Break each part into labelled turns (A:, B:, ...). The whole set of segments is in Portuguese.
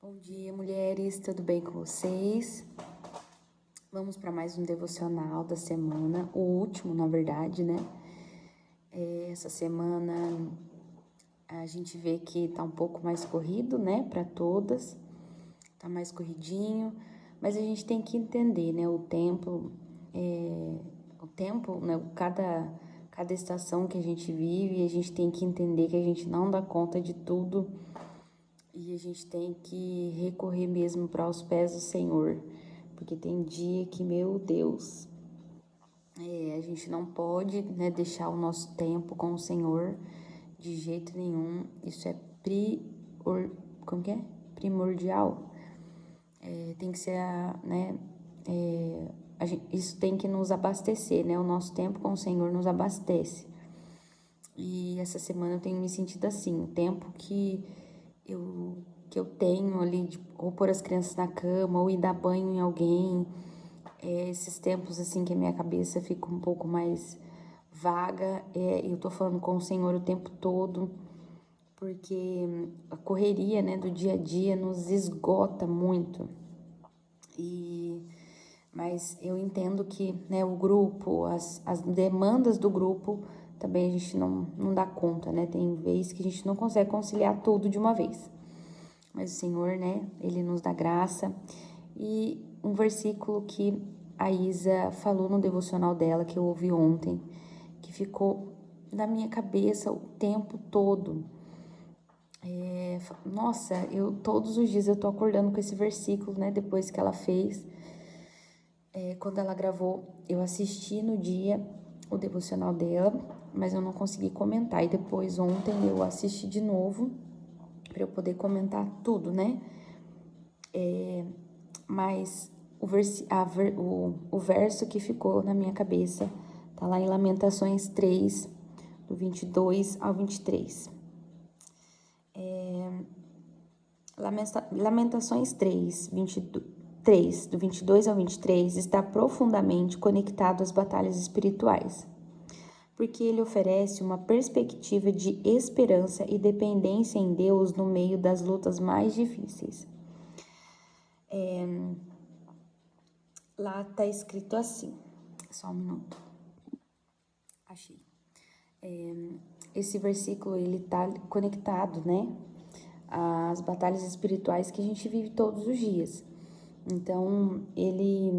A: Bom dia, mulheres, tudo bem com vocês? Vamos para mais um devocional da semana, o último, na verdade, né? Essa semana a gente vê que tá um pouco mais corrido, né, para todas, tá mais corridinho, mas a gente tem que entender, né, o tempo, né, cada estação que a gente vive, a gente tem que entender que a gente não dá conta de tudo. E a gente tem que recorrer mesmo para os pés do Senhor, porque tem dia que, meu Deus, a gente não pode, né, deixar o nosso tempo com o Senhor de jeito nenhum. Isso é como que é? Primordial. Tem que ser, né, isso tem que nos abastecer, né? O nosso tempo com o Senhor nos abastece. E essa semana eu tenho me sentido assim, o tempo eu, que eu tenho ali, de, ou pôr as crianças na cama, ou ir dar banho em alguém, esses tempos assim que a minha cabeça fica um pouco mais vaga, eu tô falando com o Senhor o tempo todo, porque a correria, né, do dia a dia nos esgota muito. Mas eu entendo que, né, o grupo, as demandas do grupo, também a gente não dá conta, né? Tem vezes que a gente não consegue conciliar tudo de uma vez. Mas o Senhor, né, Ele nos dá graça. E um versículo que a Isa falou no devocional dela, que eu ouvi ontem, que ficou na minha cabeça o tempo todo. Nossa, todos os dias eu tô acordando com esse versículo, né, depois que ela fez. Quando ela gravou, eu assisti no dia o devocional dela, mas eu não consegui comentar. E depois, ontem, eu assisti de novo para eu poder comentar tudo, né? Mas o verso que ficou na minha cabeça tá lá em Lamentações 3, do 22 ao 23. Lamentações 3, do 22 ao 23, está profundamente conectado às batalhas espirituais, porque ele oferece uma perspectiva de esperança e dependência em Deus no meio das lutas mais difíceis. Lá tá escrito assim, só um minuto, achei. Esse versículo, ele tá conectado, né, às batalhas espirituais que a gente vive todos os dias. Então, ele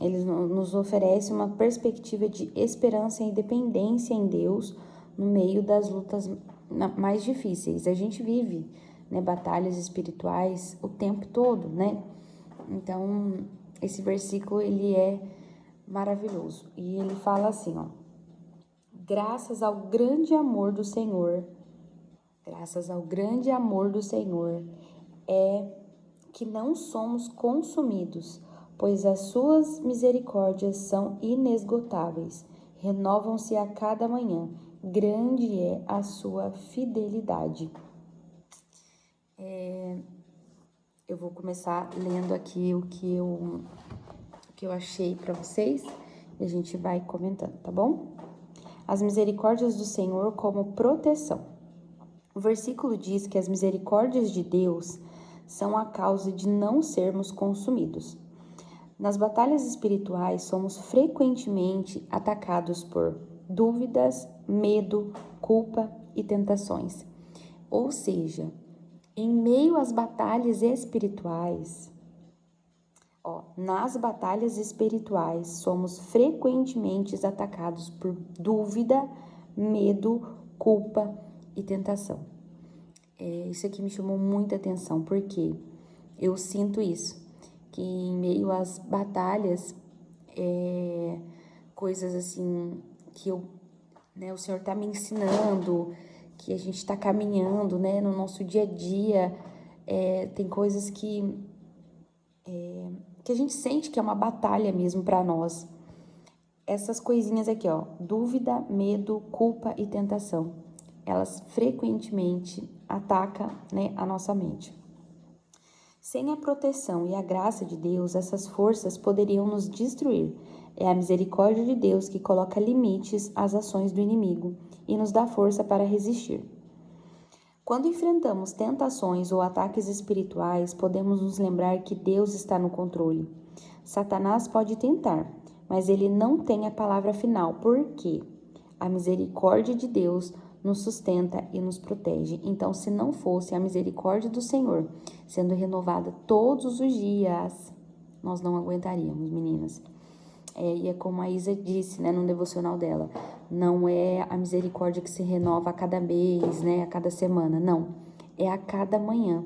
A: nos oferece uma perspectiva de esperança e dependência em Deus no meio das lutas mais difíceis. A gente vive, né, batalhas espirituais o tempo todo, né? Então, esse versículo, ele é maravilhoso. E ele fala assim, ó: graças ao grande amor do Senhor, que não somos consumidos, pois as suas misericórdias são inesgotáveis, renovam-se a cada manhã, grande é a sua fidelidade. Eu vou começar lendo aqui o que eu achei para vocês e a gente vai comentando, tá bom? As misericórdias do Senhor como proteção. O versículo diz que as misericórdias de Deus são a causa de não sermos consumidos. Nas batalhas espirituais, somos frequentemente atacados por dúvidas, medo, culpa e tentações. Ou seja, em meio às batalhas espirituais, nas batalhas espirituais, somos frequentemente atacados por dúvida, medo, culpa e tentação. Isso aqui me chamou muita atenção, porque eu sinto isso, que em meio às batalhas, coisas assim que o Senhor tá me ensinando, que a gente tá caminhando, né, no nosso dia a dia, tem coisas que a gente sente que é uma batalha mesmo para nós. Essas coisinhas aqui, ó, dúvida, medo, culpa e tentação, elas frequentemente atacam, né, a nossa mente. Sem a proteção e a graça de Deus, essas forças poderiam nos destruir. É a misericórdia de Deus que coloca limites às ações do inimigo e nos dá força para resistir. Quando enfrentamos tentações ou ataques espirituais, podemos nos lembrar que Deus está no controle. Satanás pode tentar, mas ele não tem a palavra final, porque a misericórdia de Deus nos sustenta e nos protege. Então, se não fosse a misericórdia do Senhor sendo renovada todos os dias, nós não aguentaríamos, meninas. E é como a Isa disse, né, no devocional dela, não é a misericórdia que se renova a cada mês, né, a cada semana, não, é a cada manhã.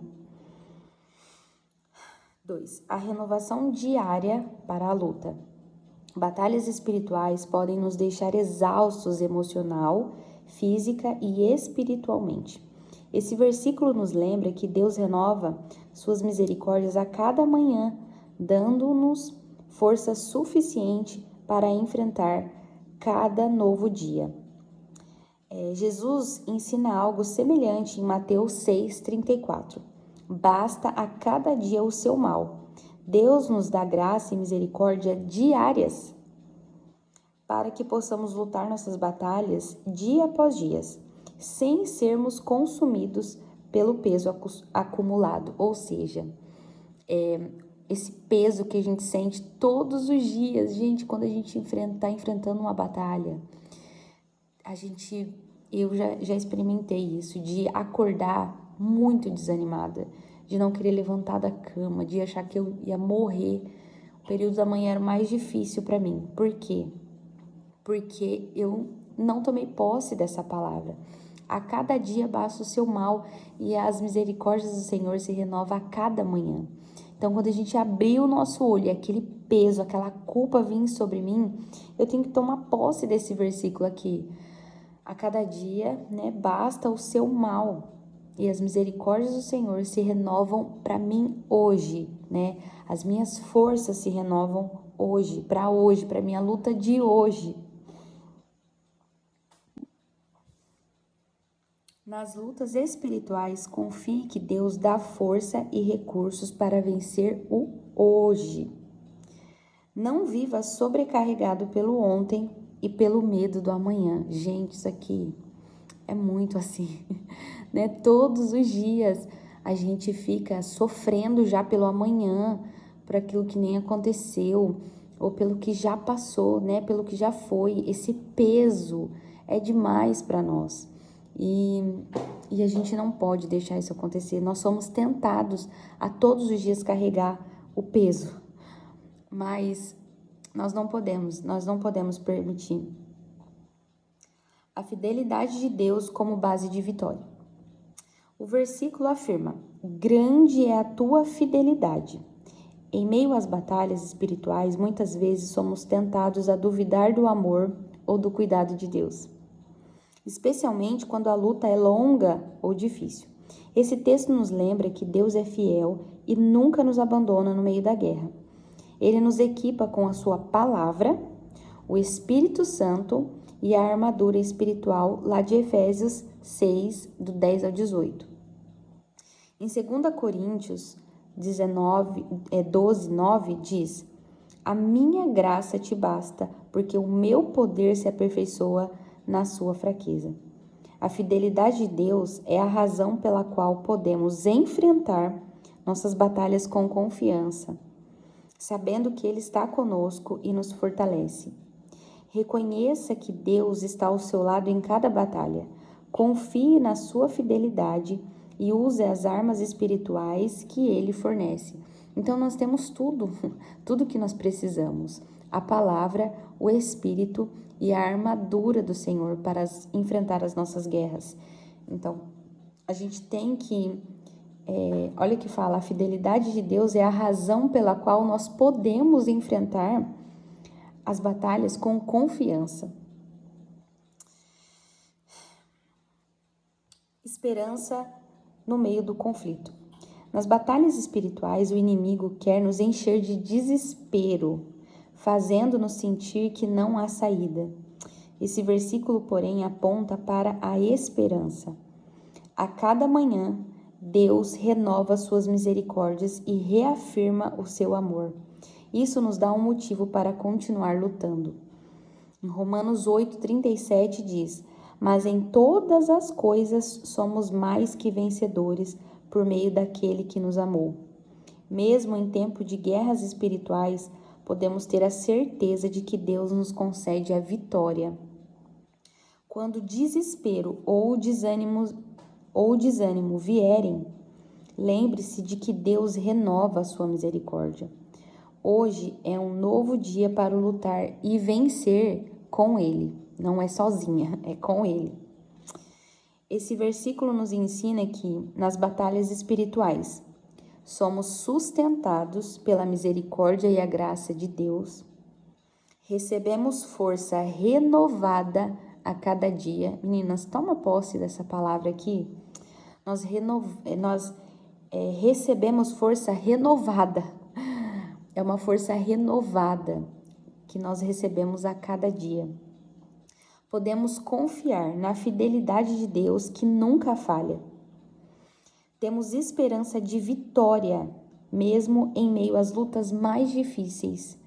A: 2. A renovação diária para a luta. Batalhas espirituais podem nos deixar exaustos emocional, física e espiritualmente. Esse versículo nos lembra que Deus renova suas misericórdias a cada manhã, dando-nos força suficiente para enfrentar cada novo dia. Jesus ensina algo semelhante em Mateus 6,34. Basta a cada dia o seu mal. Deus nos dá graça e misericórdia diárias para que possamos lutar nossas batalhas dia após dia, sem sermos consumidos pelo peso acumulado, ou seja, esse peso que a gente sente todos os dias, gente, quando a gente está enfrentando uma batalha, eu já experimentei isso, de acordar muito desanimada, de não querer levantar da cama, de achar que eu ia morrer. O período da manhã era o mais difícil para mim. Por quê? Porque eu não tomei posse dessa palavra. A cada dia basta o seu mal e as misericórdias do Senhor se renovam a cada manhã. Então, quando a gente abrir o nosso olho e aquele peso, aquela culpa vir sobre mim, eu tenho que tomar posse desse versículo aqui. A cada dia, né, basta o seu mal e as misericórdias do Senhor se renovam para mim hoje, né? As minhas forças se renovam hoje, para minha luta de hoje. Nas lutas espirituais, confie que Deus dá força e recursos para vencer o hoje. Não viva sobrecarregado pelo ontem e pelo medo do amanhã. Gente, isso aqui é muito assim, né? Todos os dias a gente fica sofrendo já pelo amanhã, por aquilo que nem aconteceu, ou pelo que já passou, né? Pelo que já foi. Esse peso é demais para nós. E a gente não pode deixar isso acontecer. Nós somos tentados a todos os dias carregar o peso, mas nós não podemos permitir. A fidelidade de Deus como base de vitória. O versículo afirma: grande é a tua fidelidade. Em meio às batalhas espirituais, muitas vezes somos tentados a duvidar do amor ou do cuidado de Deus, especialmente quando a luta é longa ou difícil. Esse texto nos lembra que Deus é fiel e nunca nos abandona no meio da guerra. Ele nos equipa com a sua palavra, o Espírito Santo e a armadura espiritual, lá de Efésios 6, do 10 ao 18. Em 2 Coríntios 12, 9, diz: a minha graça te basta, porque o meu poder se aperfeiçoa na sua fraqueza. A fidelidade de Deus é a razão pela qual podemos enfrentar nossas batalhas com confiança, sabendo que Ele está conosco e nos fortalece. Reconheça que Deus está ao seu lado em cada batalha. Confie na sua fidelidade e use as armas espirituais que Ele fornece. Então nós temos tudo que nós precisamos. A palavra, o Espírito e a armadura do Senhor para enfrentar as nossas guerras. Então, a gente tem que... olha o que fala, a fidelidade de Deus é a razão pela qual nós podemos enfrentar as batalhas com confiança. Esperança no meio do conflito. Nas batalhas espirituais, o inimigo quer nos encher de desespero, fazendo-nos sentir que não há saída. Esse versículo, porém, aponta para a esperança. A cada manhã, Deus renova suas misericórdias e reafirma o seu amor. Isso nos dá um motivo para continuar lutando. Em Romanos 8:37 diz: mas em todas as coisas somos mais que vencedores por meio daquele que nos amou. Mesmo em tempo de guerras espirituais, podemos ter a certeza de que Deus nos concede a vitória. Quando desespero ou desânimo vierem, lembre-se de que Deus renova a sua misericórdia. Hoje é um novo dia para lutar e vencer com Ele. Não é sozinha, é com Ele. Esse versículo nos ensina que, nas batalhas espirituais, somos sustentados pela misericórdia e a graça de Deus. Recebemos força renovada a cada dia. Meninas, toma posse dessa palavra aqui. Nós recebemos força renovada. É uma força renovada que nós recebemos a cada dia. Podemos confiar na fidelidade de Deus que nunca falha. Temos esperança de vitória, mesmo em meio às lutas mais difíceis.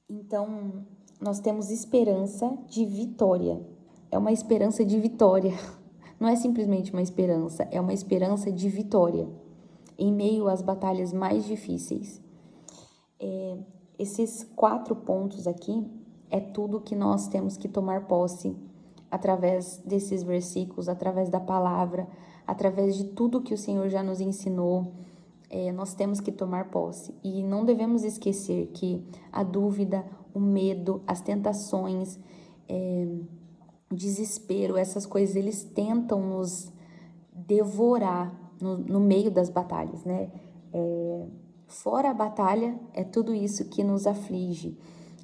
A: Então, nós temos esperança de vitória. É uma esperança de vitória. Não é simplesmente uma esperança, é uma esperança de vitória em meio às batalhas mais difíceis. Esses 4 pontos aqui é tudo que nós temos que tomar posse através desses versículos, através da palavra, através de tudo que o Senhor já nos ensinou. Nós temos que tomar posse e não devemos esquecer que a dúvida, o medo, as tentações, o desespero, essas coisas, eles tentam nos devorar no meio das batalhas, né? Fora a batalha, é tudo isso que nos aflige.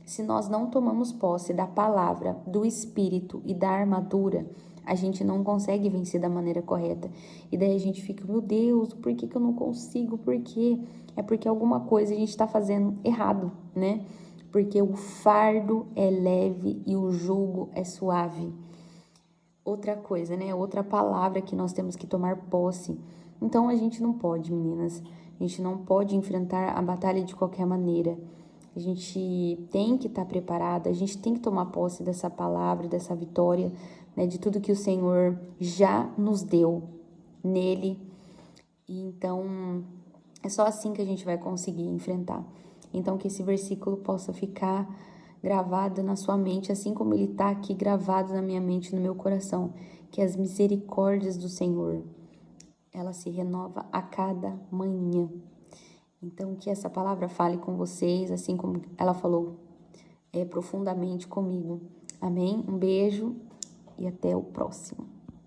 A: Se nós não tomamos posse da palavra, do Espírito e da armadura, a gente não consegue vencer da maneira correta. E daí a gente fica, meu Deus, por que eu não consigo? Por quê? É porque alguma coisa a gente está fazendo errado, né? Porque o fardo é leve e o jugo é suave. Outra coisa, né? Outra palavra que nós temos que tomar posse. Então a gente não pode, meninas. A gente não pode enfrentar a batalha de qualquer maneira. A gente tem que estar preparada, a gente tem que tomar posse dessa palavra, dessa vitória, né? De tudo que o Senhor já nos deu nele. E então, é só assim que a gente vai conseguir enfrentar. Então, que esse versículo possa ficar gravado na sua mente, assim como ele está aqui gravado na minha mente e no meu coração. Que as misericórdias do Senhor, ela se renova a cada manhã. Então, que essa palavra fale com vocês, assim como ela falou profundamente comigo. Amém? Um beijo e até o próximo.